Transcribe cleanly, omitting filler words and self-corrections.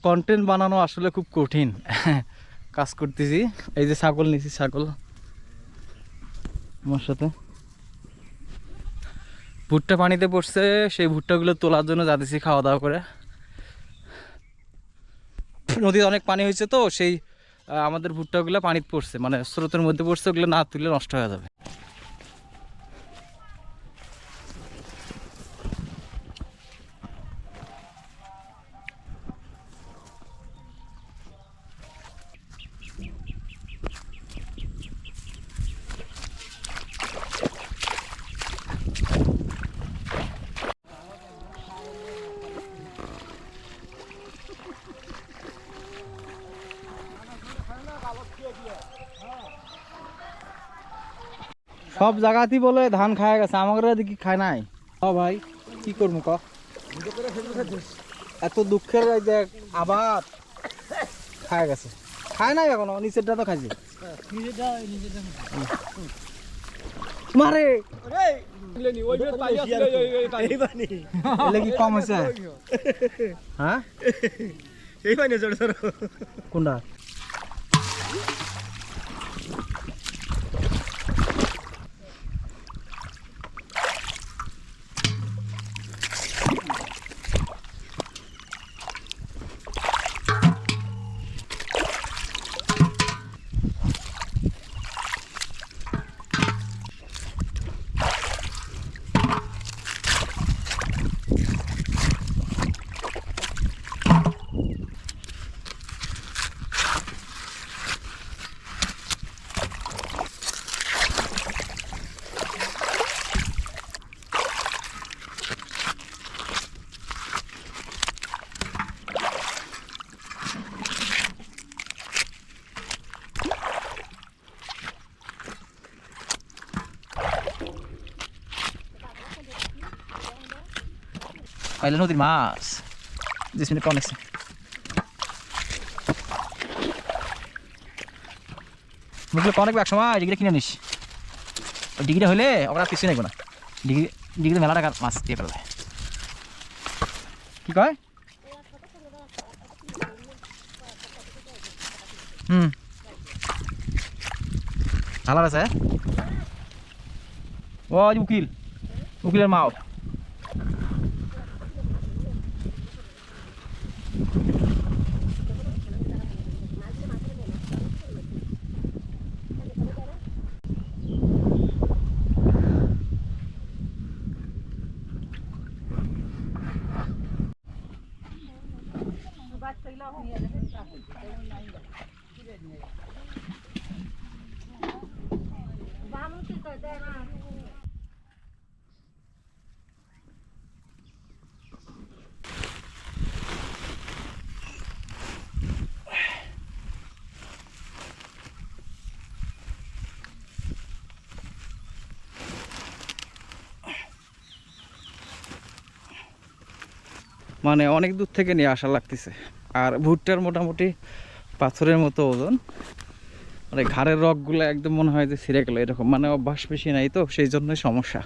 Content বানানো আসলে খুব কঠিন কাজ করতেছি। এই যে ছাগল নিছি, ছাগল আমার সাথে ভুট্টা পানিতে পড়ছে, সেই ভুট্টাগুলো তোলার জন্য যাতেছি খাওয়া দাওয়া করে। নদীতে অনেক পানি হয়েছে তো সেই আমাদের ভুট্টাগুলো পানিতে পড়ছে, মানে স্রোতের মধ্যে পড়ছে, ওগুলো না তুললে নষ্ট হয়ে যাবে। সব জায়গাতেই বলে ধান খায় গেছে, আমাদের এদিকে খায় নাই। ভাই কি করবো ক, এত দুঃখের যে আবার খায় গেছে, খায় নাই এখনো, নিচেরটা তো খাইছে মারে। কি কম হয়েছে? হ্যাঁ কোনটা? পাইলে নদীর মাছ, 10 মিনিট অনেক। বুঝলে অনেক এক সময় ডিগ্রি কিনে নিস, ওই ডিগ্রি হলে ওরা কিছু নেই না, ডিগ্রিতে মেলা টাকার মাছ দিয়ে ফেলবে। কি কয়? ভালো আছে ও উকিল, উকিলের মাও। মানে অনেক দূর থেকে নিয়ে আসা লাগতেছে। আর ভুট্টার মোটামুটি পাথরের মতো ওজন, মানে ঘাড়ের রগগুলো একদম মনে হয় যে ছিঁড়ে গেল এরকম, মানে অভ্যাস বেশি নাই তো সেই জন্যই সমস্যা।